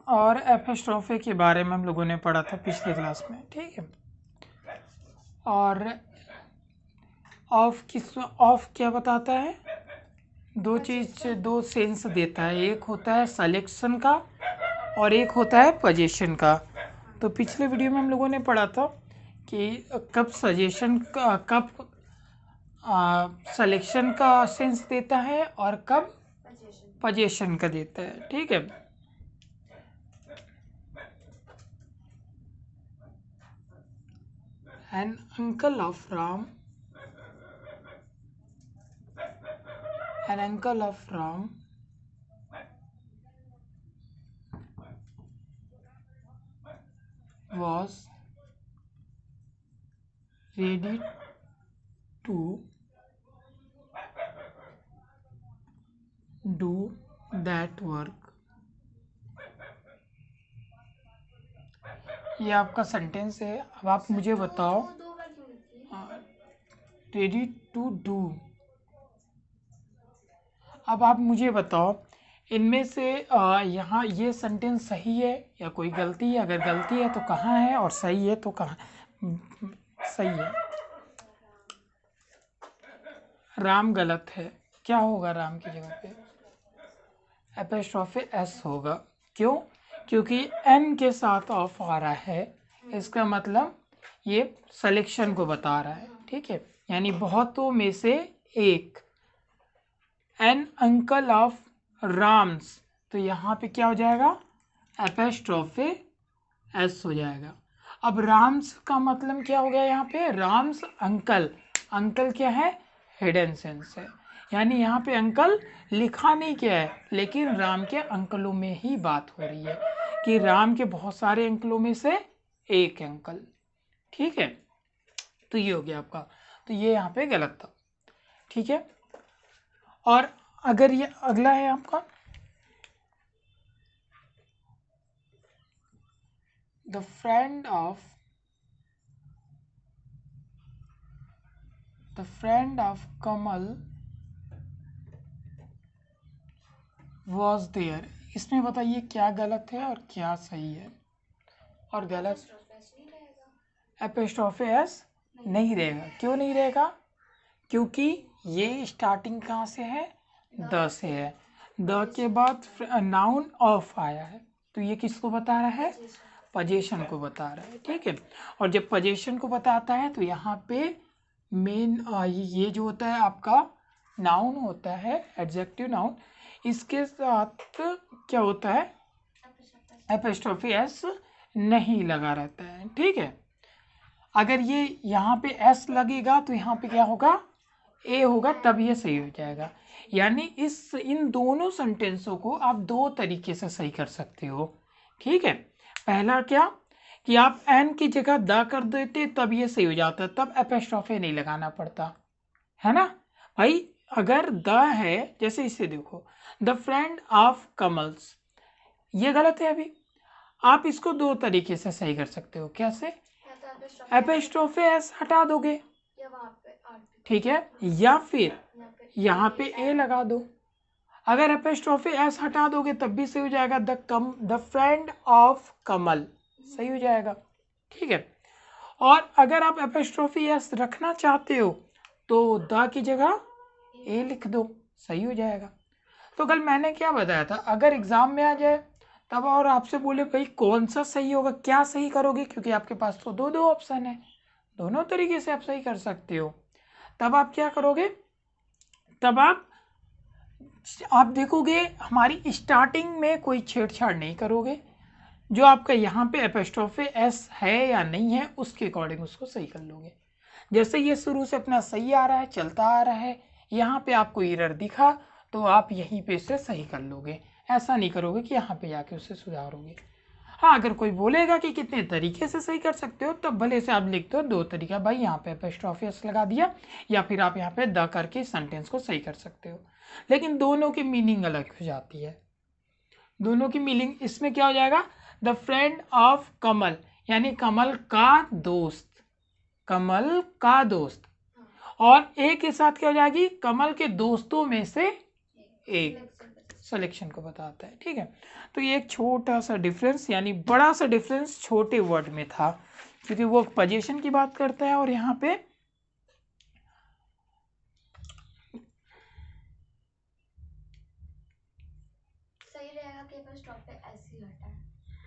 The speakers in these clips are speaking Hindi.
और एपोस्ट्रोफे के बारे में हम लोगों ने पढ़ा था पिछले क्लास में, ठीक है। और ऑफ क्या बताता है? दो सेंस देता है, एक होता है सिलेक्शन का और एक होता है पोजीशन का। तो पिछले वीडियो में हम लोगों ने पढ़ा था कि कब सिलेक्शन का सेंस देता है और कब पोजीशन का देता है, ठीक है। An uncle of Ram was ready to do that work। ये आपका सेंटेंस है। अब आप मुझे बताओ, रेडी टू डू। अब आप मुझे बताओ इनमें से यहाँ ये सेंटेंस सही है या कोई गलती है? अगर गलती है तो कहाँ है, और सही है तो कहाँ? सही है, राम गलत है। क्या होगा राम की जगह पे? एपोस्ट्रोफी एस होगा। क्यों? क्योंकि एन के साथ ऑफ आ रहा है, इसका मतलब ये सिलेक्शन को बता रहा है, ठीक है। यानी बहुतों में से एक, एन अंकल ऑफ राम्स, तो यहाँ पे क्या हो जाएगा? एपोस्ट्रोफी एस हो जाएगा। अब राम्स का मतलब क्या हो गया? यहाँ पे राम्स अंकल, अंकल क्या है? हिडन सेंस है, यानी यहाँ पे अंकल लिखा नहीं क्या है, लेकिन राम के अंकलों में ही बात हो रही है कि राम के बहुत सारे अंकलों में से एक अंकल, ठीक है। तो ये हो गया आपका, तो ये यहाँ पे गलत था, ठीक है। और अगर ये अगला है आपका, the friend of Kamal was there, इसमें बताइए क्या गलत है और क्या सही है? और गलत, एपोस्ट्रोफी एस नहीं रहेगा। क्यों नहीं रहेगा? क्योंकि ये स्टार्टिंग कहाँ से है? द से है। द के बाद नाउन ऑफ आया है, तो ये किसको बता रहा है? पोजीशन को बता रहा है, ठीक है। और जब पोजीशन को बताता है तो यहाँ पे मेन ये जो होता है आपका नाउन होता है, एडजेक्टिव नाउन, इसके साथ क्या होता है? एपोस्ट्रोफी एस नहीं लगा रहता है, ठीक है। अगर ये यहाँ पे एस लगेगा तो यहाँ पे क्या होगा? ए होगा, तब ये सही हो जाएगा। यानी इन दोनों सेंटेंसों को आप दो तरीके से सही कर सकते हो, ठीक है। पहला क्या कि आप एन की जगह द कर देते, तब ये सही हो जाता, तब एपोस्ट्रोफी नहीं लगाना पड़ता, है ना भाई। अगर द है, जैसे इसे देखो, द फ्रेंड ऑफ कमल्स, ये गलत है। अभी आप इसको दो तरीके से सही कर सकते हो। कैसे? एपोस्ट्रोफी एस हटा दोगे, ठीक है, या फिर यहाँ पे ए लगा दो। अगर एपोस्ट्रोफी एस हटा दोगे तब भी सही हो जाएगा, द फ्रेंड ऑफ कमल, सही हो जाएगा, ठीक है। और अगर आप एपोस्ट्रोफी एस रखना चाहते हो तो द की जगह ए लिख दो, सही हो जाएगा। तो कल मैंने क्या बताया था, अगर एग्जाम में आ जाए तब और आपसे बोले भाई कौन सा सही होगा, क्या सही करोगे, क्योंकि आपके पास तो दो ऑप्शन है, दोनों तरीके से आप सही कर सकते हो, तब आप क्या करोगे? तब आप देखोगे हमारी स्टार्टिंग में कोई छेड़छाड़ नहीं करोगे, जो आपका यहाँ पे एपोस्ट्रोफी एस है या नहीं है उसके अकॉर्डिंग उसको सही कर लोगे। जैसे ये शुरू से अपना सही आ रहा है, चलता आ रहा है, यहाँ पे आपको एरर दिखा तो आप यहीं पे से सही कर लोगे, ऐसा नहीं करोगे कि यहाँ पे जाके उसे सुधारोगे। हाँ, अगर कोई बोलेगा कि कितने तरीके से सही कर सकते हो, तब भले से आप लिखते हो दो तरीका, भाई यहाँ पे एपोस्ट्रोफी एस लगा दिया, या फिर आप यहाँ पे द करके सेंटेंस को सही कर सकते हो, लेकिन दोनों की मीनिंग अलग हो जाती है। दोनों की मीनिंग इसमें क्या हो जाएगा? द फ्रेंड ऑफ कमल, यानी कमल का दोस्त, कमल का दोस्त, और ए के साथ क्या हो जाएगी? कमल के दोस्तों में से एक, सिलेक्शन को बताता है। ठीक है, तो ये एक छोटा सा डिफरेंस, यानी बड़ा सा डिफरेंस छोटे वर्ड में था, क्योंकि वो पोजीशन की बात करता है और यहाँ पे सही रहेगा कि बस स्टॉप पे ऐसे ही हटा है।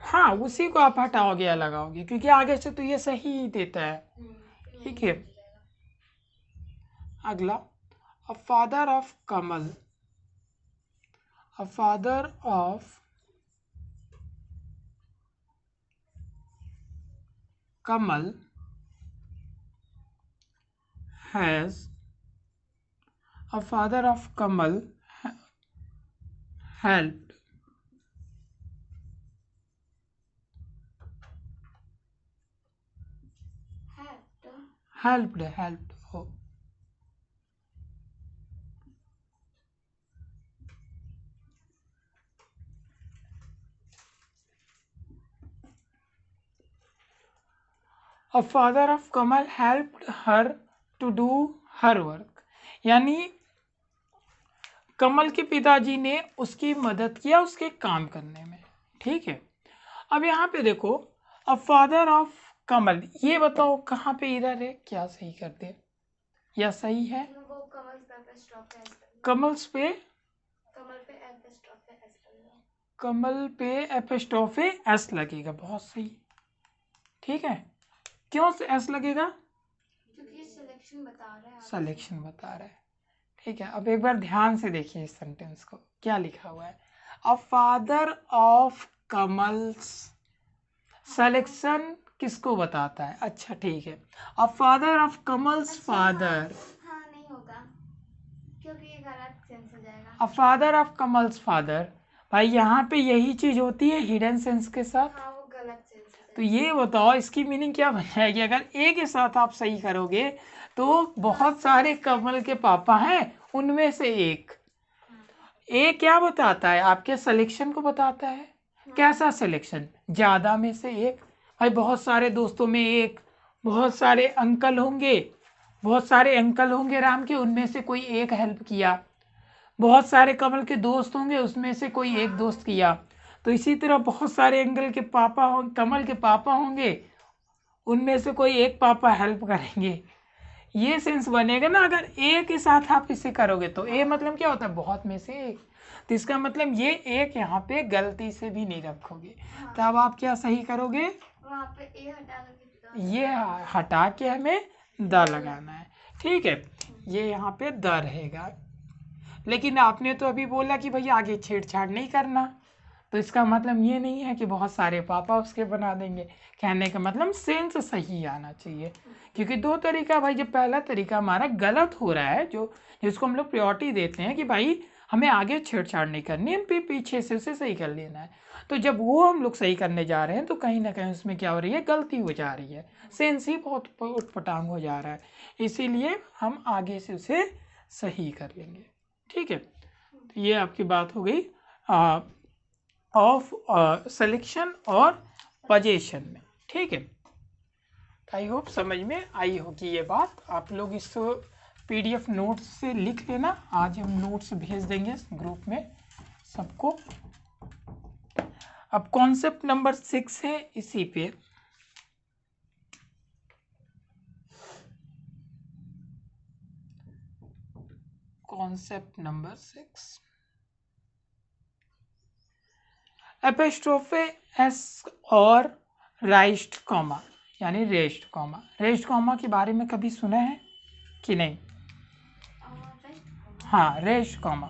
हाँ, उसी को आप हटाओगे या लगाओगे, क्योंकि आगे से तो ये सही ही देता है। ठीक है, अगला, a father of Kamal, a father of Kamal has, a father of Kamal helped helped oh, a father of Kamal helped her to do her work, यानी कमल के पिताजी ने उसकी मदद किया उसके काम करने में। ठीक है, अब यहाँ पे देखो, अ फादर ऑफ कमल, ये बताओ कहाँ पे इधर है, क्या सही कर दे या सही है? वो कमल्स पे कमल पे एपिस्ट्रोफे एस लगेगा, बहुत सही। ठीक है, क्यों एस लगेगा? क्योंकि सिलेक्शन बता रहा है, सिलेक्शन बता रहा है। ठीक है, अब एक बार ध्यान से देखिए इस सेंटेंस को, क्या लिखा हुआ है, a father of Kamal's, selection किसको बताता है? अच्छा ठीक है, a father of Kamal's father, हाँ नहीं होगा क्योंकि ये गलत सेंस हो जाएगा। A father of Kamal's father, भाई यहाँ पे यही चीज होती है हिडन सेंस के साथ। हाँ, वो गलत सेंस है। तो ये बताओ इसकी मीनिंग क्या बन जाएगी? अगर ए के साथ आप सही करोगे तो बहुत सारे कमल के पापा हैं, उनमें से एक। ए क्या बताता है? आपके सिलेक्शन को बताता है। कैसा सिलेक्शन? ज्यादा में से एक। भाई बहुत सारे दोस्तों में एक, बहुत सारे अंकल होंगे, बहुत सारे अंकल होंगे राम के, उनमें से कोई एक हेल्प किया। बहुत सारे कमल के दोस्त होंगे, उसमें से कोई एक दोस्त किया। तो इसी तरह बहुत सारे अंकल के पापा होंगे, कमल के पापा होंगे, उनमें से कोई एक पापा हेल्प करेंगे। ये सेंस बनेगा ना अगर ए के साथ आप इसे करोगे तो। ए मतलब क्या होता है? बहुत में से एक। तो इसका मतलब ये एक यहाँ पे गलती से भी नहीं रखोगे। तो अब आप क्या सही करोगे? वहाँ पे ए हटा करके ये हटा के हमें द लगाना है। ठीक है, ये यहाँ पे द रहेगा। लेकिन आपने तो अभी बोला कि भैया आगे छेड़छाड़ नहीं करना, तो इसका मतलब ये नहीं है कि बहुत सारे पापा उसके बना देंगे। कहने का मतलब सेंस सही आना चाहिए, क्योंकि दो तरीका भाई, जब पहला तरीका हमारा गलत हो रहा है, जो जिसको हम लोग प्रायोरिटी देते हैं कि भाई हमें आगे छेड़छाड़ नहीं करनी, हम पीछे से उसे सही कर लेना है, तो जब वो हम लोग सही करने जा रहे हैं तो कहीं ना कहीं उसमें क्या हो रही है? गलती हो जा रही है, सेंस ही बहुत उटपटांग हो जा रहा है। इसीलिए हम आगे से उसे सही कर लेंगे। ठीक है, तो ये आपकी बात हो गई ऑफ सिलेक्शन और पोजीशन में। ठीक है, आई होप समझ में आई होगी ये बात। आप लोग इस पीडीएफ नोट्स से लिख लेना, आज हम नोट्स भेज देंगे ग्रुप में सबको। अब कॉन्सेप्ट नंबर 6 है इसी पे, कॉन्सेप्ट नंबर 6, एपिस्ट्रोफे एस और राइस्ट कॉमा, यानी रेस्ट कॉमा। रेस्ट कॉमा के बारे में कभी सुना है कि नहीं? हाँ, रेस्ट कॉमा।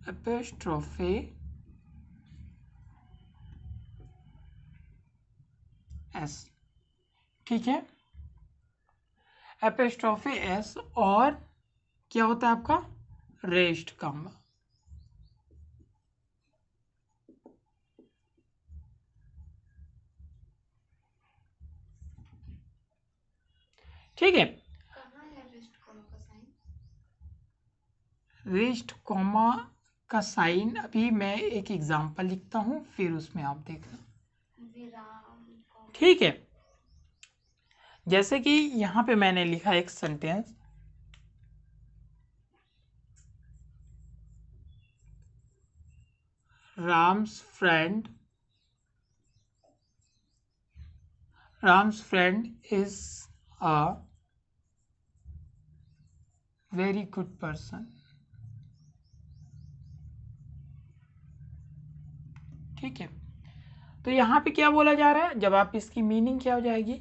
एपिस्ट्रोफे एस, ठीक है, एपिस्ट्रोफे एस और क्या होता है आपका? Rest comma. ठीक है, रेस्ट कॉमा का साइन अभी मैं एक एग्जांपल लिखता हूं, फिर उसमें आप देखना। ठीक है, जैसे कि यहाँ पे मैंने लिखा एक sentence, Ram's friend is a very good person. ठीक है, तो यहाँ पे क्या बोला जा रहा है, जब आप इसकी मीनिंग क्या हो जाएगी,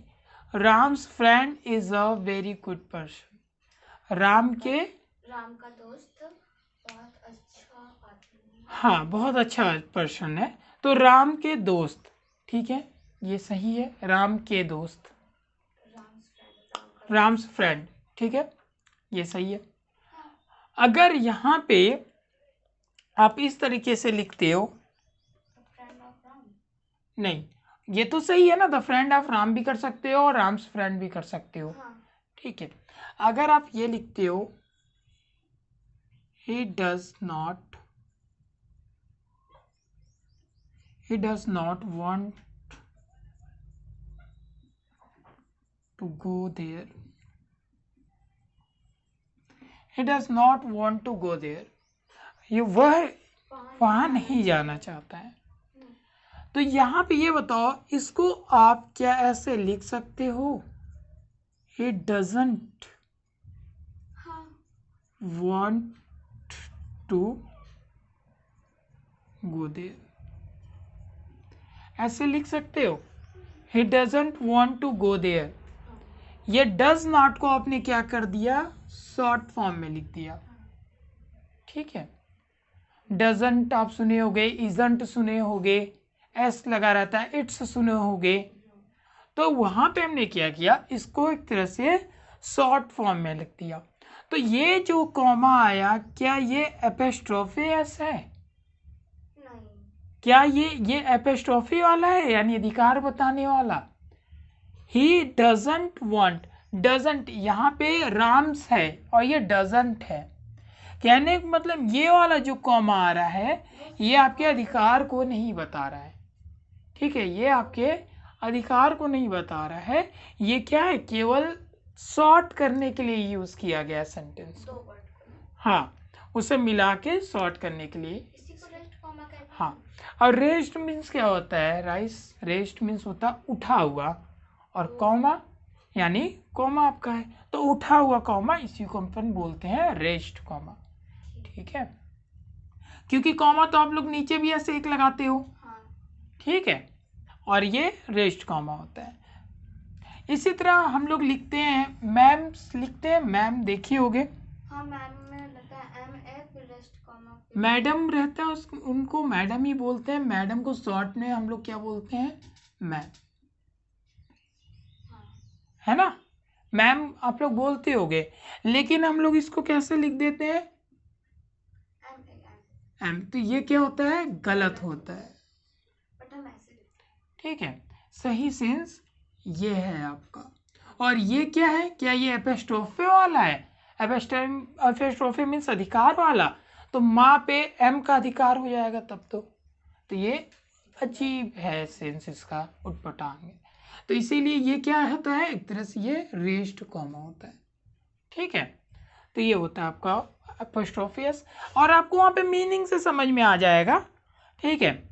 Ram's friend is a very good person. Ram का दोस्त बहुत अच्छा आदमी है। हाँ, बहुत अच्छा पर्सन है। तो राम के दोस्त, ठीक है, ये सही है, राम के दोस्त, राम्स फ्रेंड, ठीक है, ये सही है। अगर यहाँ पे आप इस तरीके से लिखते हो, नहीं, ये तो सही है ना, द फ्रेंड ऑफ राम भी कर सकते हो और राम्स फ्रेंड भी कर सकते हो। ठीक है, अगर आप ये लिखते हो, he does not want to go there, he does not want to go there, ये वह वहां नहीं जाना चाहता है। तो यहाँ पे ये बताओ, इसको आप क्या ऐसे लिख सकते हो, he doesn't want to go there, ऐसे लिख सकते हो, he doesn't want to go there। ये does not को आपने क्या कर दिया, शॉर्ट फॉर्म में लिख दिया। ठीक है, doesn't आप सुने होगे, isn't सुने होगे, s लगा रहता है, it's सुने होगे। तो वहां पे हमने क्या किया, इसको एक तरह से शॉर्ट फॉर्म में लिख दिया। तो ये जो कॉमा आया, क्या ये एपोस्ट्रोफी एस है? नहीं। क्या ये एपोस्ट्रोफी वाला है, यानी अधिकार बताने वाला? ही डजंट वांट, डजंट यहाँ पे राम्स है और ये डजंट है, कहने का मतलब ये वाला जो कॉमा आ रहा है, ये आपके अधिकार को नहीं बता रहा है। ठीक है, ये आपके अधिकार को नहीं बता रहा है, ये क्या है, केवल शॉर्ट करने के लिए यूज किया गया सेंटेंस। हाँ, उसे मिला के शॉर्ट करने के लिए। हाँ, और रेस्ट मीन्स क्या होता है, रेस्ट मीन्स होता है उठा हुआ, और कॉमा यानी कॉमा आपका है, तो उठा हुआ कॉमा, इसी को अपन बोलते हैं रेस्ट कॉमा। ठीक है, क्योंकि कॉमा तो आप लोग नीचे भी ऐसे एक लगाते हो। ठीक है, और ये रेस्ट कॉमा होता है। इसी तरह हम लोग लिखते हैं, मैम लिखते हैं, मैम देखे होगे। हाँ, मैम में लगता है एम ए फिर रेस्ट कॉमा, मैडम रहता है, उनको मैडम ही बोलते हैं। मैडम को शॉर्ट में हम लोग क्या बोलते हैं, मैम, है ना, मैम आप लोग बोलते होगे, लेकिन हम लोग इसको कैसे लिख देते हैं, एम, तो ये क्या होता है, गलत होता है। ठीक है, सही सेंस ये है आपका। और ये क्या है, क्या ये एपोस्ट्रोफे वाला है, एपोस्ट्रोफे मीन्स अधिकार वाला, तो माँ पे एम का अधिकार हो जाएगा तब तो ये अजीब है सेंस इसका, उटपटांग है। तो इसीलिए ये क्या होता है, एक तरह से ये रेस्ट कॉमा होता है। ठीक है, तो ये होता है आपका एपोस्ट्रोफियस, और आपको वहाँ पे मीनिंग से समझ में आ जाएगा। ठीक है,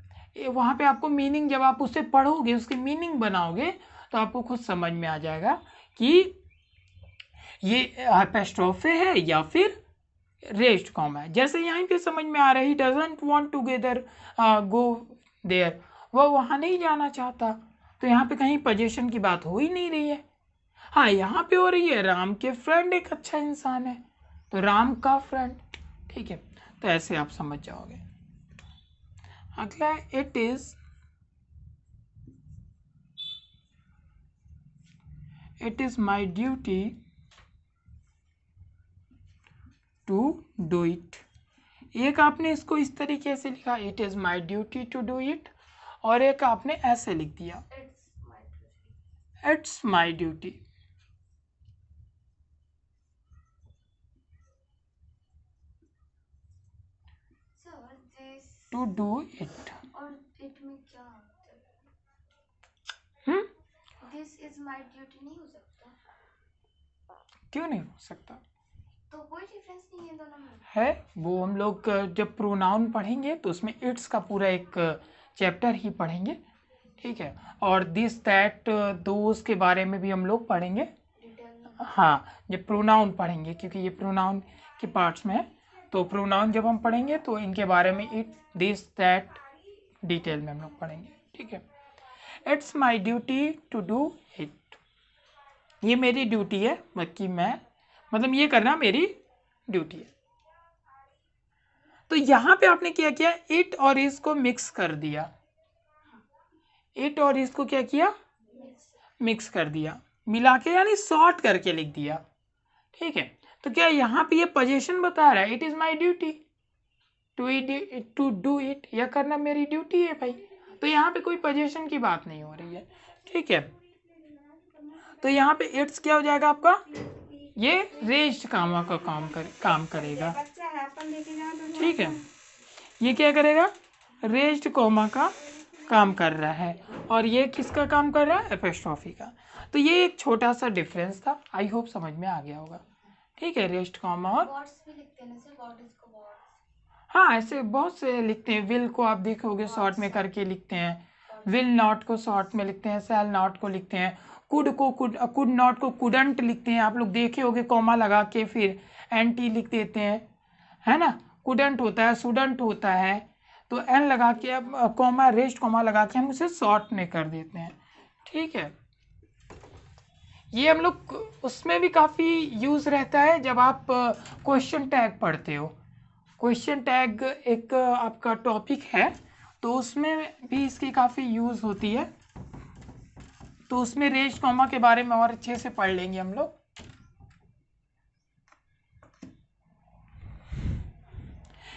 वहाँ पे आपको मीनिंग, जब आप उससे पढ़ोगे, उसकी मीनिंग बनाओगे, तो आपको खुद समझ में आ जाएगा कि ये एपोस्ट्रोफे है या फिर रेस्ट कॉमा है। जैसे यहाँ पे समझ में आ रहा है, he doesn't want together go there, वो वहाँ नहीं जाना चाहता, तो यहाँ पे कहीं पोजीशन की बात हो ही नहीं रही है। हाँ, यहाँ पे हो रही है, राम के फ्रेंड एक अच्छा इंसान है, तो राम का फ्रेंड। ठीक है, तो ऐसे आप समझ जाओगे। अगला, it is my duty to do it. एक आपने इसको इस तरीके से लिखा, it is my duty to do it, और एक आपने ऐसे लिख दिया, it's my duty to do it. और इट में क्या होता है, दिस इज माई ड्यूटी नहीं हो सकता? क्यों नहीं हो सकता? तो कोई डिफरेंस नहीं है दोनों में? है, वो हम लोग जब प्रोनाउन पढ़ेंगे तो उसमें इट्स का पूरा एक चैप्टर ही पढ़ेंगे, ठीक है। और दिस दैट दोस के बारे में भी हम लोग पढ़ेंगे, डिटेल में? हाँ, जब प्रोनाउन पढ़ेंगे, क्योंकि ये प्रोनाउन के पार्ट्स में है, तो प्रोनाउन जब हम पढ़ेंगे तो इनके बारे में इट दिस दैट डिटेल में हम लोग पढ़ेंगे, ठीक है। It's my duty to do it, ये मेरी ड्यूटी है, मतलब ये करना मेरी ड्यूटी है। तो यहाँ पे आपने क्या किया, इट और इस को मिक्स कर दिया, इट और इसको क्या किया, मिक्स कर दिया, मिला के यानी शॉर्ट करके लिख दिया, ठीक है। तो क्या यहाँ पे ये पोजीशन बता रहा है, it is my duty to do it, यह करना मेरी ड्यूटी है भाई। तो यहाँ पे कोई पोजीशन की बात नहीं हो रही है, ठीक है। तो यहाँ पे इट्स क्या हो जाएगा आपका, ये रेज्ड कॉमा का काम करेगा, ठीक है। ये क्या करेगा, रेज्ड कॉमा का काम कर रहा है, और ये किसका काम कर रहा है, एपोस्ट्रोफी का। तो ये एक छोटा सा डिफरेंस था, आई होप समझ में आ गया होगा, ठीक है। रेज्ड कॉमा और वर्ड्स भी लिखते हैं ना, गॉड इज को वर्ड्स। हाँ, ऐसे बहुत से लिखते हैं, विल को आप देखोगे शॉर्ट में करके लिखते हैं, विल नॉट को शॉर्ट में लिखते हैं, शैल नॉट को लिखते हैं, कुड नॉट को कुडंट लिखते हैं, आप लोग देखे होगे कॉमा लगा के फिर एंटी लिख देते हैं, है ना। कुडंट होता है, सुडंट होता है, तो एन लगा के अब कॉमा, रेस्ट कॉमा लगा के हम उसे शॉर्ट में कर देते हैं, ठीक है। ये हम लोग उसमें भी काफ़ी यूज़ रहता है जब आप क्वेश्चन टैग पढ़ते हो, क्वेश्चन टैग एक आपका टॉपिक है, तो उसमें भी इसकी काफ़ी यूज़ होती है, तो उसमें रेस्ट कॉमा के बारे में और अच्छे से पढ़ लेंगे हम लोग,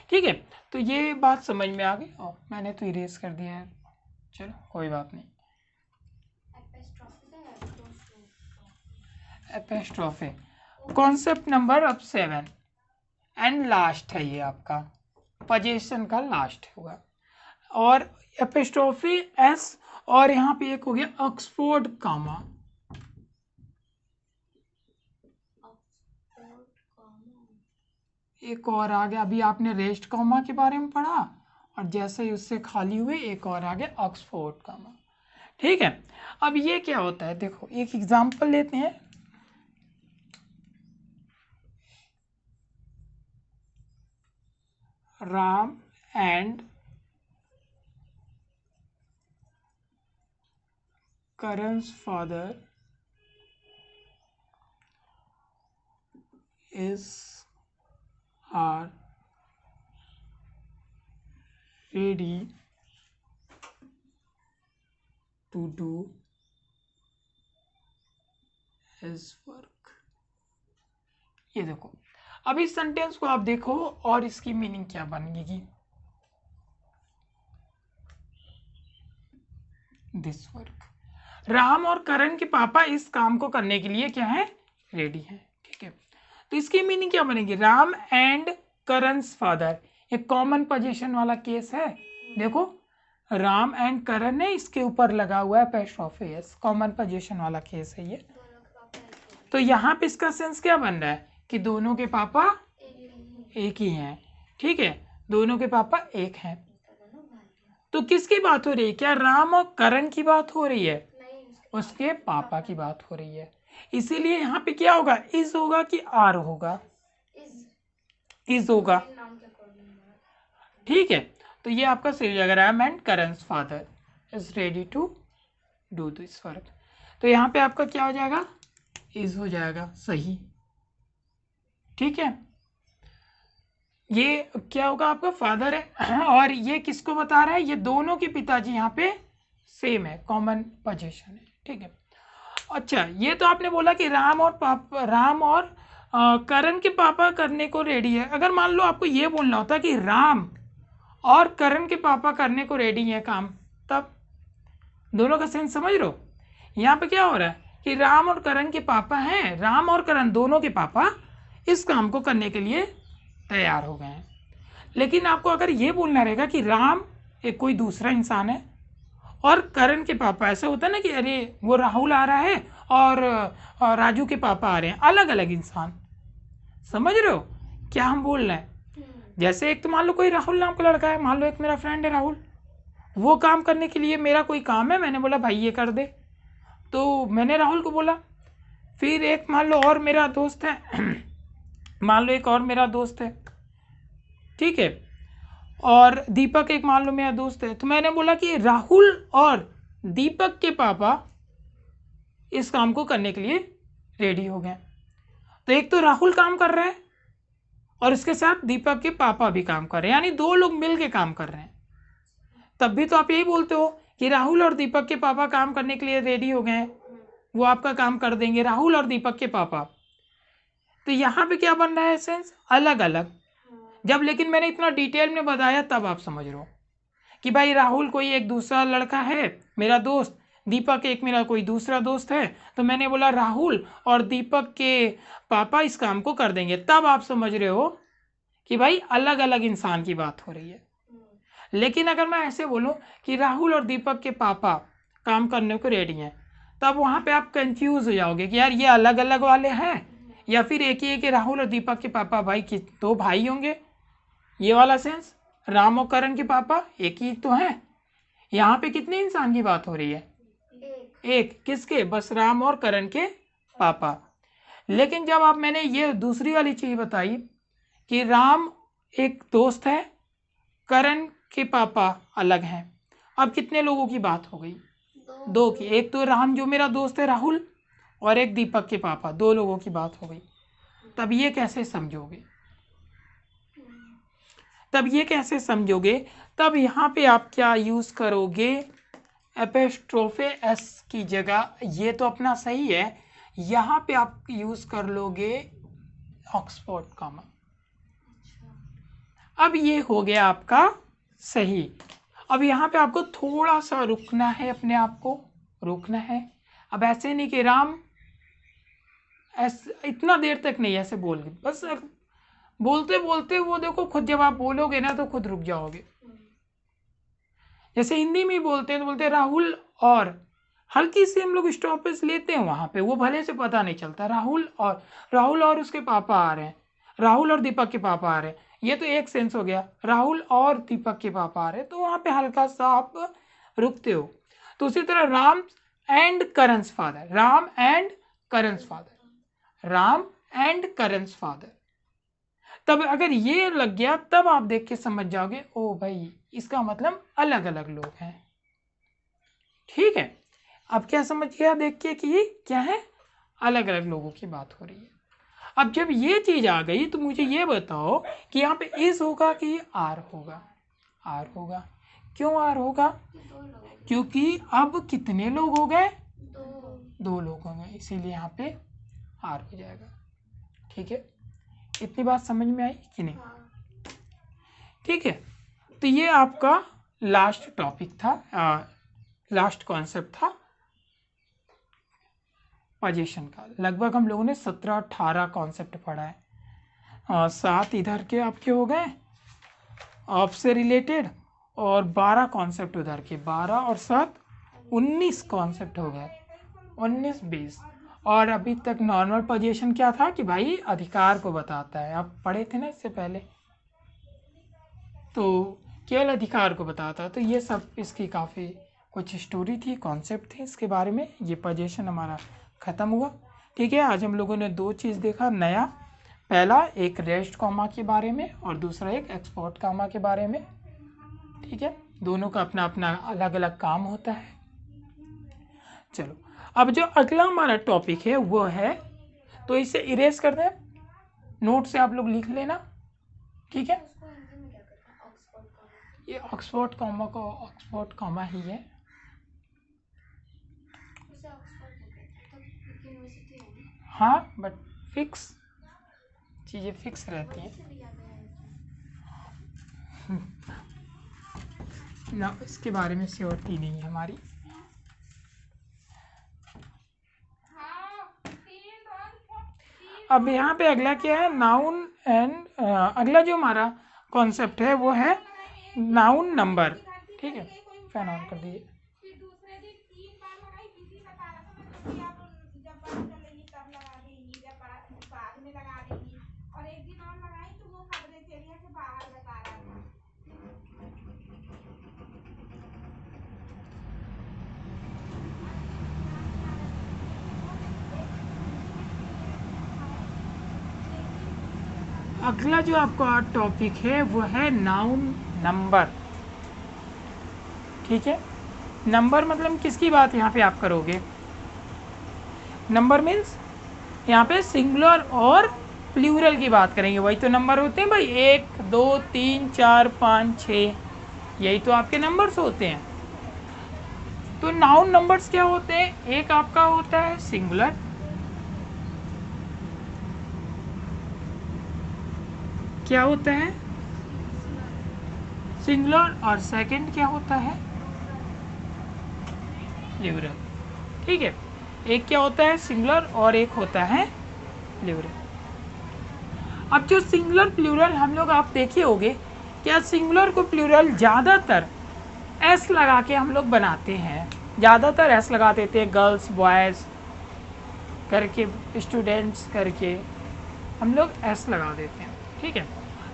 ठीक है। तो ये बात समझ में आ गई, और मैंने तो इरेज कर दिया है, चलो कोई बात नहीं। एपोस्ट्रोफी कॉन्सेप्ट नंबर अब 7 एंड लास्ट है, ये आपका पोजीशन का लास्ट होगा, और एपोस्ट्रोफी एस, और यहाँ पे एक हो गया ऑक्सफोर्ड कॉमा, एक और आ गया, अभी आपने रेस्ट कॉमा के बारे में पढ़ा, और जैसे ही उससे खाली हुए एक और आ गया ऑक्सफोर्ड कॉमा, ठीक है। अब ये क्या होता है, देखो एक एग्जांपल लेते हैं, Ram and Karan's father are ready to do his work। ये देखो, अब इस सेंटेंस को आप देखो और इसकी मीनिंग क्या बनेगी, दिस वर्क, राम और करण के पापा इस काम को करने के लिए क्या है, रेडी है, ठीक है। तो इसकी मीनिंग क्या बनेगी, राम एंड करण's फादर, एक कॉमन पोजीशन वाला केस है, देखो राम एंड करण है, इसके ऊपर लगा हुआ है एपोस्ट्रोफी एस, कॉमन पोजीशन वाला केस है ये। तो यहाँ पे इसका सेंस क्या बन रहा है कि दोनों के पापा एक ही हैं, ठीक है, दोनों के पापा एक हैं। तो किसकी बात हो रही है, क्या राम और करण की बात हो रही है, उसके पापा की बात हो रही है, इसीलिए यहाँ पे क्या होगा, इज होगा कि आर होगा, इज होगा, ठीक है। तो ये आपका सही जगह, Ram and Karan's father is ready to do this work, तो यहाँ पे आपका क्या हो जाएगा, इज हो जाएगा, सही, ठीक है। ये क्या होगा, आपका फादर है, और ये किसको बता रहा है, ये दोनों के पिताजी यहाँ पे सेम है, कॉमन पोजीशन है, ठीक है। अच्छा, ये तो आपने बोला कि राम और करण के पापा करने को रेडी है। अगर मान लो आपको ये बोलना होता कि राम और करण के पापा करने को रेडी है काम, तब दोनों का सेंस समझ लो। यहाँ पे क्या हो रहा है कि राम और करण के पापा हैं, राम और करण दोनों के पापा इस काम को करने के लिए तैयार हो गए हैं। लेकिन आपको अगर ये बोलना रहेगा कि राम एक कोई दूसरा इंसान है और करण के पापा, ऐसा होता है ना कि अरे वो राहुल आ रहा है और राजू के पापा आ रहे हैं, अलग अलग इंसान, समझ रहे हो क्या हम बोल रहे हैं? जैसे एक तो मान लो कोई राहुल नाम का लड़का है, मान लो एक मेरा फ्रेंड है राहुल, वो काम करने के लिए मेरा कोई काम है, मैंने बोला भाई ये कर दे, तो मैंने राहुल को बोला। फिर एक मान लो और मेरा दोस्त है मान लो एक और मेरा दोस्त है, ठीक है, और दीपक एक मान लो मेरा दोस्त है, तो मैंने बोला कि राहुल और दीपक के पापा इस काम को करने के लिए रेडी हो गए। तो एक तो राहुल काम कर रहा है और इसके साथ दीपक के पापा भी काम कर रहे हैं, यानी दो लोग मिल के काम कर रहे हैं। तब भी तो आप यही बोलते हो कि राहुल और दीपक के पापा काम करने के लिए रेडी हो गए हैं, वो आपका काम कर देंगे, राहुल और दीपक के पापा। तो यहाँ पे क्या बन रहा है सेंस, अलग अलग। जब लेकिन मैंने इतना डिटेल में बताया तब आप समझ रहे हो कि भाई राहुल कोई एक दूसरा लड़का है मेरा दोस्त, दीपक एक मेरा कोई दूसरा दोस्त है, तो मैंने बोला राहुल और दीपक के पापा इस काम को कर देंगे। तब आप समझ रहे हो कि भाई अलग अलग इंसान की बात हो रही है। लेकिन अगर मैं ऐसे बोलूं कि राहुल और दीपक के पापा काम करने को रेडी हैं, तब वहां पे आप कंफ्यूज हो जाओगे कि यार ये अलग अलग वाले हैं या फिर एक ही है कि राहुल और दीपक के पापा भाई कि दो भाई होंगे, ये वाला सेंस। राम और करण के पापा एक ही तो हैं। यहाँ पे कितने इंसान की बात हो रही है, एक। किसके, बस राम और करण के पापा। लेकिन जब आप मैंने ये दूसरी वाली चीज बताई कि राम एक दोस्त है, करण के पापा अलग हैं, अब कितने लोगों की बात हो गई, दो की। एक तो राम जो मेरा दोस्त है राहुल, और एक दीपक के पापा, दो लोगों की बात हो गई। तब ये कैसे समझोगे, तब ये कैसे समझोगे? तब यहाँ पे आप क्या यूज करोगे, एपोस्ट्रोफे एस की जगह, ये तो अपना सही है, यहाँ पे आप यूज कर लोगे ऑक्सफोर्ड कॉमा। अब ये हो गया आपका सही। अब यहाँ पे आपको थोड़ा सा रुकना है, अपने आप को रुकना है। अब ऐसे नहीं कि राम ऐसे इतना देर तक नहीं ऐसे बोल, बस बोलते बोलते वो देखो खुद जब आप बोलोगे ना तो खुद रुक जाओगे। जैसे हिंदी में बोलते हैं तो बोलते हैं राहुल और, हल्की सी हम लोग स्टॉपेज लेते हैं वहां पे, वो भले से पता नहीं चलता राहुल और उसके पापा आ रहे हैं, राहुल और दीपक के पापा आ रहे हैं, ये तो एक सेंस हो गया। राहुल और दीपक के पापा आ रहे हैं, तो वहां पे हल्का सा आप रुकते हो। तो उसी तरह Ram and Karan's father, Ram and Karan's father, Ram and Karan's father. तब अगर ये लग गया तब आप देख के समझ जाओगे ओ भाई इसका मतलब अलग अलग लोग हैं। ठीक है, अब क्या समझ गया देख के कि ये क्या है, अलग अलग लोगों की बात हो रही है। अब जब ये चीज आ गई तो मुझे ये बताओ कि यहाँ पे इस होगा कि आर होगा, आर होगा। क्यों आर होगा, क्योंकि अब कितने लोग हो गए, दो लोग हो गए, इसीलिए यहाँ पे आर हो जाएगा। ठीक है, इतनी बात समझ में आई कि नहीं? ठीक है, तो ये आपका लास्ट टॉपिक था, लास्ट कॉन्सेप्ट था पोजीशन का। लगभग हम लोगों ने 17-18 कॉन्सेप्ट पढ़ा है। 7 इधर के आपके हो गए ऑफ से रिलेटेड, और 12 कॉन्सेप्ट उधर के, 12 और 7 19 कॉन्सेप्ट हो गए, 19-20। और अभी तक नॉर्मल पोजीशन क्या था कि भाई अधिकार को बताता है, आप पढ़े थे ना इससे पहले, तो केवल अधिकार को बताता है। तो ये सब इसकी काफ़ी कुछ स्टोरी थी, कॉन्सेप्ट थे इसके बारे में। ये पोजीशन हमारा ख़त्म हुआ। ठीक है, आज हम लोगों ने दो चीज़ देखा नया, पहला एक रेस्ट कॉमा के बारे में और दूसरा एक एक्सपोर्ट कॉमा के बारे में। ठीक है, दोनों का अपना अपना अलग अलग काम होता है। चलो, अब जो अगला हमारा टॉपिक है वो है, तो इसे इरेज कर दें, नोट से आप लोग लिख लेना। ठीक है, ये ऑक्सफोर्ड कॉमा को ऑक्सफोर्ड कॉमा ही है। हाँ, बट फिक्स चीज़ें फिक्स रहती हैं ना, इसके बारे में श्योरिटी नहीं है हमारी। अब यहाँ पे अगला क्या है, नाउन एंड अगला जो हमारा कॉन्सेप्ट है वो है नाउन नंबर। ठीक है, फैन ऑन कर दीजिए। अगला जो आपका टॉपिक है वो है नाउन नंबर। ठीक है, नंबर मतलब किसकी बात यहाँ पे आप करोगे? नंबर मीन्स यहाँ पे सिंगुलर और प्लूरल की बात करेंगे। वही तो नंबर होते हैं भाई, 1 2 3 4 5 6, यही तो आपके नंबर्स होते हैं। तो नाउन नंबर्स क्या होते हैं? एक आपका होता है सिंगुलर, क्या होता है? सिंगुलर, और सेकंड क्या होता है? प्लूरल। ठीक है, एक क्या होता है? सिंगुलर, और एक होता है प्लूरल। अब जो सिंगुलर प्लूरल हम लोग आप देखे होंगे, क्या सिंगुलर को प्लूरल ज़्यादातर एस लगा के हम लोग बनाते हैं, ज़्यादातर एस लगा देते हैं, गर्ल्स बॉयज़ करके, स्टूडेंट्स करके हम लोग एस लगा देते हैं। ठीक है,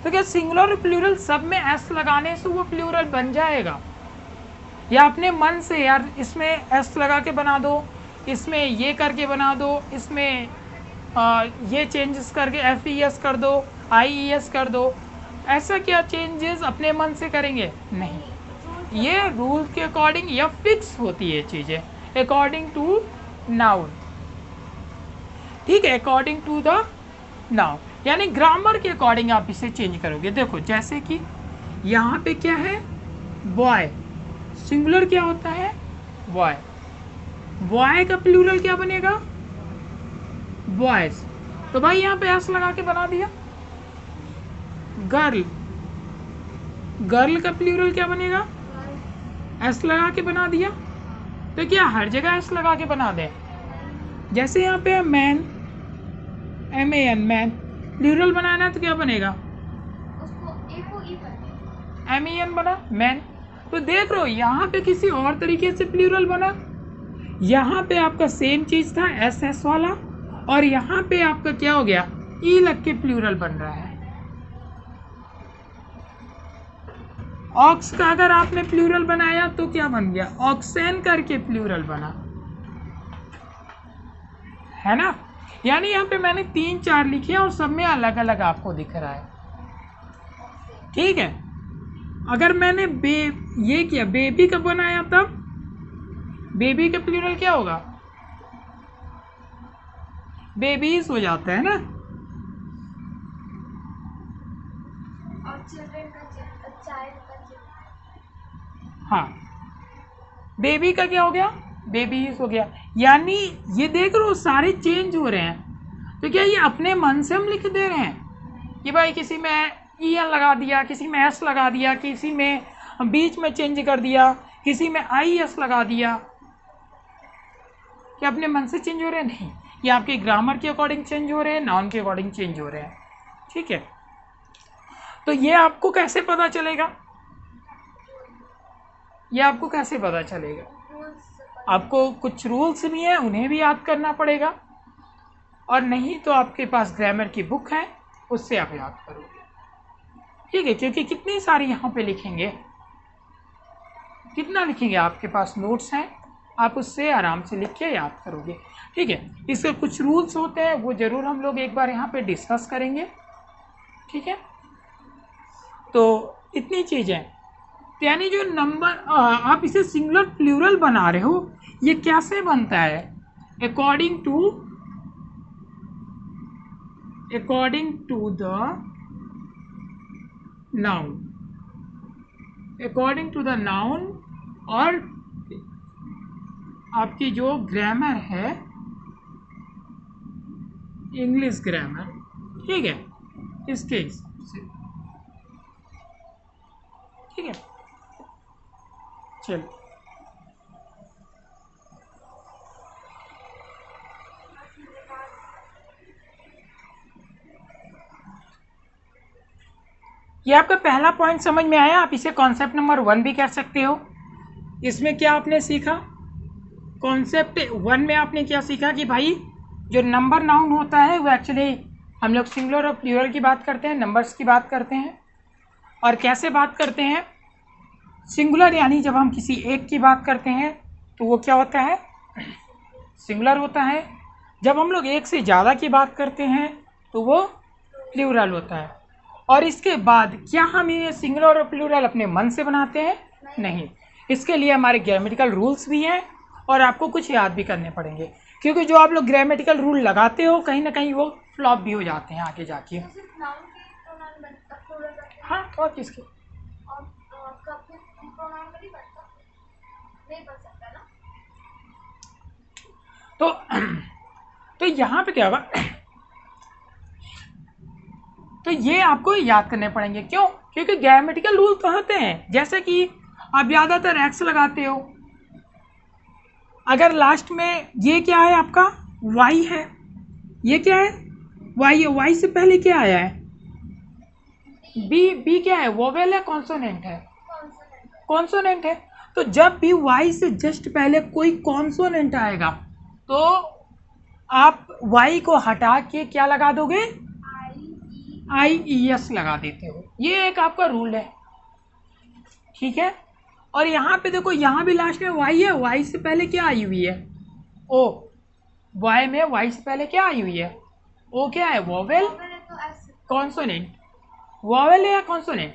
तो क्या सिंगुलर और प्लूरल सब में एस लगाने से वो प्लूरल बन जाएगा? या अपने मन से यार इसमें एस लगा के बना दो, इसमें ये करके बना दो, इसमें ये चेंजेस करके FES कर दो, IES कर दो, ऐसा क्या चेंजेस अपने मन से करेंगे? नहीं, ये रूल के अकॉर्डिंग या फिक्स होती है चीज़ें, अकॉर्डिंग टू नाउन। ठीक है, अकॉर्डिंग टू द नाउन, यानी ग्रामर के अकॉर्डिंग आप इसे चेंज करोगे। देखो जैसे कि यहाँ पे क्या है? बॉय, सिंगुलर क्या होता है? बॉय। बॉय का प्लूरल क्या बनेगा? बॉयज। तो भाई यहाँ पे एस लगा के बना दिया। गर्ल, गर्ल का प्लूरल क्या बनेगा? एस लगा के बना दिया। तो क्या हर जगह एस लगा के बना दें? जैसे यहाँ पे मैन, MAN, मैन, प्लूरल बनाना है तो क्या बनेगा? MEN बना, मैन। तो देख रहे हो यहाँ पे किसी और तरीके से प्लूरल बना, यहाँ पे आपका सेम चीज था SS वाला, और यहाँ पे आपका क्या हो गया? ई लग के प्लूरल बन रहा है। ऑक्स का अगर आपने प्लूरल बनाया तो क्या बन गया? ऑक्सेन करके प्लूरल बना, है ना? यानी यहाँ पे मैंने 3-4 लिखे और सब में अलग अलग आपको दिख रहा है। ठीक है, अगर मैंने ये किया, बेबी का बनाया, तब बेबी का प्लूरल क्या होगा? बेबीज हो जाता है ना। और चिल्ड्रन का चाइल्ड का, हाँ, बेबी का क्या हो गया? बेबीज हो गया। यानी ये देख रहे हो सारे चेंज हो रहे हैं। तो क्या ये अपने मन से हम लिख दे रहे हैं कि भाई किसी में EN लगा दिया, किसी में S लगा दिया, किसी में बीच में चेंज कर दिया, किसी में IES लगा दिया? क्या अपने मन से चेंज हो रहे हैं? नहीं, ये आपके ग्रामर के अकॉर्डिंग चेंज हो रहे हैं, नाउन के अकॉर्डिंग चेंज हो रहे हैं। ठीक है, तो ये आपको कैसे पता चलेगा? ये आपको कैसे पता चलेगा? आपको कुछ रूल्स भी हैं, उन्हें भी याद करना पड़ेगा, और नहीं तो आपके पास ग्रामर की बुक है, उससे आप याद करोगे। ठीक है, क्योंकि कितनी सारी यहाँ पे लिखेंगे, कितना लिखेंगे? आपके पास नोट्स हैं, आप उससे आराम से लिख के याद करोगे। ठीक है, इसके कुछ रूल्स होते हैं, वो जरूर हम लोग एक बार यहाँ पे डिस्कस करेंगे। ठीक है, तो इतनी चीज़ें, यानी जो नंबर आप इसे सिंगुलर प्लूरल बना रहे हो, ये कैसे बनता है? According to the noun, according to the noun, और आपकी जो ग्रामर है, इंग्लिश ग्रामर। ठीक है, इसके हिसाब से। ठीक है, चलो ये आपका पहला पॉइंट समझ में आया। आप इसे कॉन्सेप्ट नंबर 1 भी कह सकते हो। इसमें क्या आपने सीखा? कॉन्सेप्ट 1 में आपने क्या सीखा कि भाई जो नंबर नाउन होता है वो एक्चुअली हम लोग सिंगुलर और प्लूरल की बात करते हैं, नंबर्स की बात करते हैं। और कैसे बात करते हैं? सिंगुलर यानी जब हम किसी एक की बात करते हैं तो वो क्या होता है? सिंगुलर होता है। जब हम लोग एक से ज़्यादा की बात करते हैं तो वो प्लूरल होता है। और इसके बाद क्या हम ये सिंगुलर और प्लूरल अपने मन से बनाते हैं? नहीं। इसके लिए हमारे ग्रामेटिकल रूल्स भी हैं और आपको कुछ याद भी करने पड़ेंगे, क्योंकि जो आप लोग ग्रामेटिकल रूल लगाते हो कहीं ना कहीं वो फ्लॉप भी हो जाते हैं आगे जाके। सिर्फ नाउन के प्रोनाउन बनता प्लूरल बनता है हाँ, और किसके? और कब प्रोनाउन में नहीं बनता, नहीं बन सकता ना। तो यहाँ पे क्या होगा, तो ये आपको याद करने पड़ेंगे। क्यों? क्योंकि ग्रामेटिकल रूल तो होते हैं, जैसे कि आप ज़्यादातर एक्स लगाते हो, अगर लास्ट में ये क्या है आपका वाई है, ये क्या है वाई है, वाई से पहले क्या आया है बी, बी क्या है वोवेल है कॉन्सोनेंट है? कॉन्सोनेंट है। तो जब भी वाई से जस्ट पहले कोई कॉन्सोनेंट आएगा तो आप वाई को हटा के क्या लगा दोगे? आई ई एस लगा देते हो। ये एक आपका रूल है, ठीक है। और यहाँ पे देखो, यहाँ भी लास्ट में वाई है, वाई से पहले क्या आई हुई है? ओ। वाई में वाई से पहले क्या आई हुई है? ओ क्या है वोवेल कॉन्सोनेंट? वोवेल है या कॉन्सोनेंट?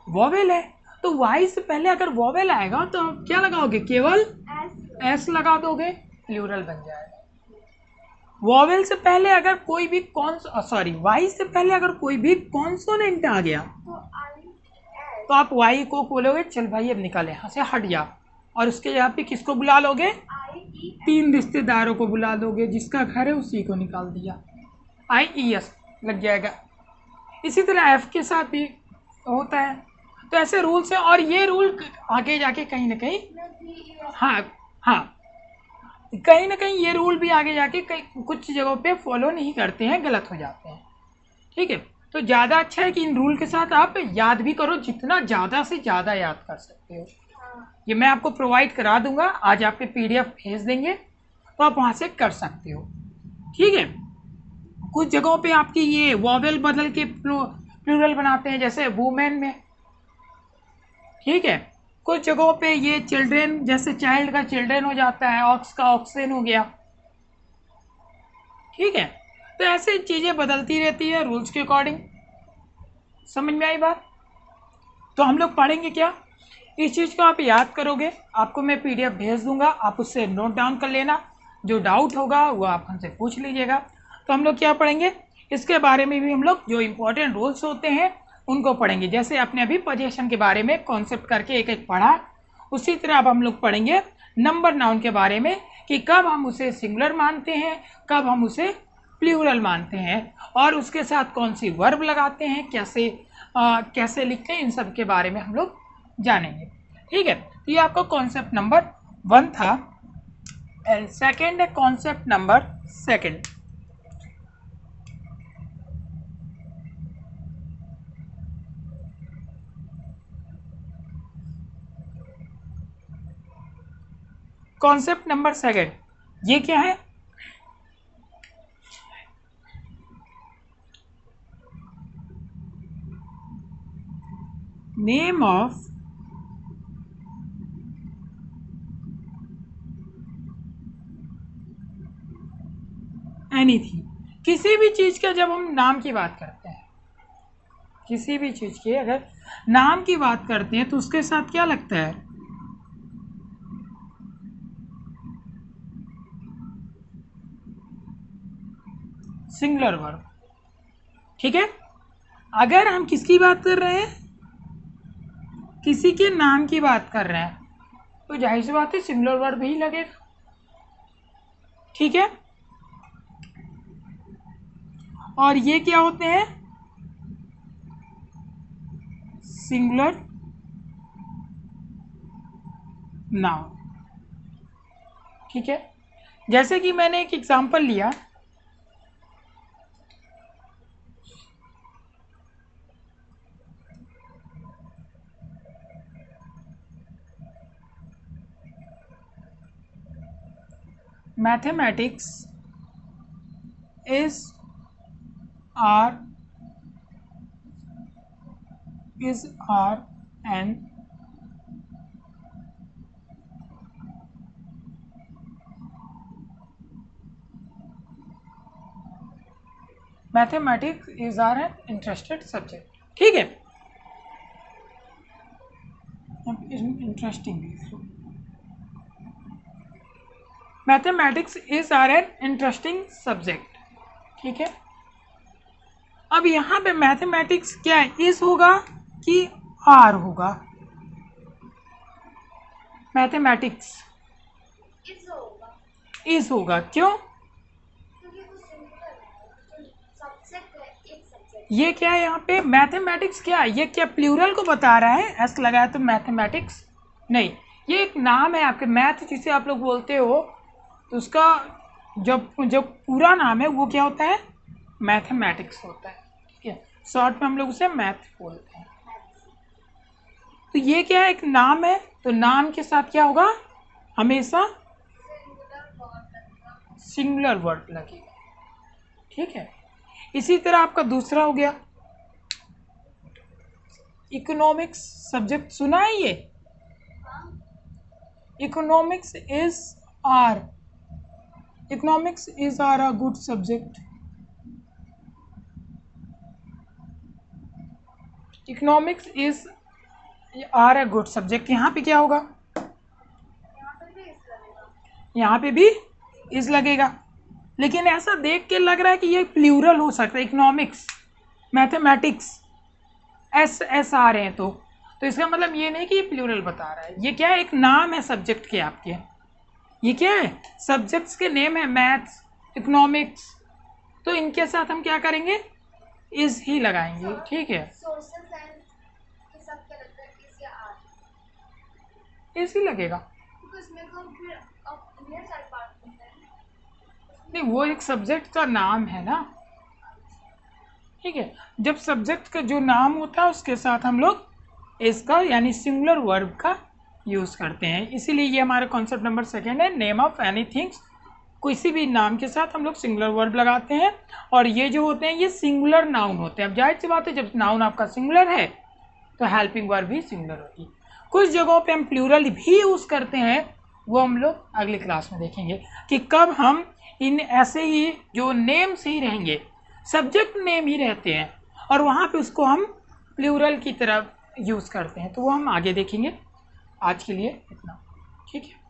वोवेल है। तो वाई से पहले अगर वोवेल आएगा तो आप क्या लगाओगे? केवल एस लगा दोगे, प्लूरल बन जाएगा। वोवेल से पहले अगर कोई भी वाई से पहले अगर कोई भी कॉन्सोनेंट आ गया तो आप वाई को बोलोगे चल भाई अब निकल यहाँ से, हट जा, और उसके जगह पे किसको बुला लोगे? 3 रिश्तेदारों को बुला लोगे, जिसका घर है उसी को निकाल दिया, आई ई एस लग जाएगा। इसी तरह एफ के साथ भी होता है। तो ऐसे रूल्स हैं, और ये रूल आगे जाके कहीं ना कहीं, हाँ कहीं ना कहीं ये रूल भी आगे जाके कहीं कुछ जगहों पे फॉलो नहीं करते हैं, गलत हो जाते हैं, ठीक है। तो ज़्यादा अच्छा है कि इन रूल के साथ आप याद भी करो, जितना ज़्यादा से ज़्यादा याद कर सकते हो। ये मैं आपको प्रोवाइड करा दूंगा, आज आपके पीडीएफ भेज देंगे तो आप वहाँ से कर सकते हो, ठीक है। कुछ जगहों पे आपकी ये वॉवेल बदल के प्लूरल बनाते हैं, जैसे वुमेन में, ठीक है। कुछ जगहों पे ये चिल्ड्रेन, जैसे चाइल्ड का चिल्ड्रेन हो जाता है, ऑक्स का ऑक्सेन हो गया, ठीक है। तो ऐसे चीज़ें बदलती रहती है रूल्स के अकॉर्डिंग। समझ में आई बात? तो हम लोग पढ़ेंगे क्या, इस चीज़ को आप याद करोगे, आपको मैं पीडीएफ भेज दूंगा, आप उससे नोट डाउन कर लेना, जो डाउट होगा वो आप हमसे पूछ लीजिएगा। तो हम लोग क्या पढ़ेंगे, इसके बारे में भी हम लोग जो इम्पोर्टेंट रूल्स होते हैं उनको पढ़ेंगे। जैसे आपने अभी पोजीशन के बारे में कॉन्सेप्ट करके एक एक पढ़ा, उसी तरह अब हम लोग पढ़ेंगे नंबर नाउन के बारे में, कि कब हम उसे सिंगुलर मानते हैं, कब हम उसे प्लूरल मानते हैं, और उसके साथ कौन सी वर्ब लगाते हैं, कैसे लिखते हैं, इन सब के बारे में हम लोग जानेंगे, ठीक है। तो ये आपका कॉन्सेप्ट नंबर 1 था। एंड सेकेंड है कॉन्सेप्ट नंबर 2। कॉन्सेप्ट नंबर 2 ये क्या है? Name of anything. किसी भी चीज का जब हम नाम की बात करते हैं, किसी भी चीज के अगर नाम की बात करते हैं तो उसके साथ क्या लगता है? सिंगुलर वर्ब, ठीक है। अगर हम किसकी बात कर रहे हैं, किसी के नाम की बात कर रहे हैं, तो जाहिर सी बात है सिंगुलर वर्ब ही लगेगा, ठीक है। और ये क्या होते हैं? सिंगुलर नाउन, ठीक है। जैसे कि मैंने एक एग्जांपल लिया, mathematics is an mathematics is an interested subject, ठीक है, interesting. Mathematics is are an interesting subject. ठीक है, अब यहाँ पे मैथमेटिक्स क्या है, इज होगा कि आर होगा? मैथमेटिक्स इज होगा, इज होगा, क्यों? क्योंकि वो सिंगुलर है, सब्जेक्ट है, एक सब्जेक्ट। ये क्या है यहाँ पे मैथमेटिक्स, क्या है ये, क्या प्लूरल को बता रहा है? एस लगाया तो मैथमेटिक्स नहीं, ये एक नाम है आपके, मैथ जिसे आप लोग बोलते हो, तो उसका जब जब पूरा नाम है वो क्या होता है, मैथमेटिक्स होता है। ठीक है, शॉर्ट में हम लोग उसे मैथ बोलते हैं। तो ये क्या है, एक नाम है, तो नाम के साथ क्या होगा, हमेशा सिंगुलर वर्ड लगेगा। ठीक है, इसी तरह आपका दूसरा हो गया इकोनॉमिक्स सब्जेक्ट, सुना है ये? Economics is are a good subject. Economics is are a good subject. यहाँ पे क्या होगा, यहाँ पे भी इज लगेगा, लेकिन ऐसा देख के लग रहा है कि ये प्लूरल हो सकता है, इकोनॉमिक्स मैथमेटिक्स एस आ रहे हैं, तो इसका मतलब ये नहीं कि ये प्लूरल बता रहा है। ये क्या है, एक नाम है सब्जेक्ट के आपके, ये क्या है, सब्जेक्ट्स के नेम है, मैथ्स, इकोनॉमिक्स, तो इनके साथ हम क्या करेंगे, इज ही लगाएंगे। ठीक है, सोशल साइंस के साथ क्या लगता है, इज या आर? इज ही लगेगा। क्योंकि इसमें तो फिर अब ढेर सारे पार्ट होते हैं। नहीं, वो एक सब्जेक्ट का नाम है ना। ठीक है, जब सब्जेक्ट का जो नाम होता है उसके साथ हम लोग इसका यानी सिंगुलर वर्ब का यूज़ करते हैं, इसीलिए ये हमारा कॉन्सेप्ट नंबर सेकेंड है, नेम ऑफ एनीथिंग्स। किसी भी नाम के साथ हम लोग सिंगुलर वर्ब लगाते हैं, और ये जो होते हैं ये सिंगुलर नाउन होते हैं। अब जाहिर सी बात है, जब नाउन आपका सिंगुलर है तो हेल्पिंग वर्ब भी सिंगुलर होगी। कुछ जगहों पे हम प्लूरल भी यूज़ करते हैं, वो हम लोग अगली क्लास में देखेंगे कि कब हम इन ऐसे ही जो नेम्स ही रहेंगे, सब्जेक्ट नेम ही रहते हैं, और वहाँ पे उसको हम प्लूरल की तरफ यूज़ करते हैं, तो वो हम आगे देखेंगे। आज के लिए इतना, ठीक है।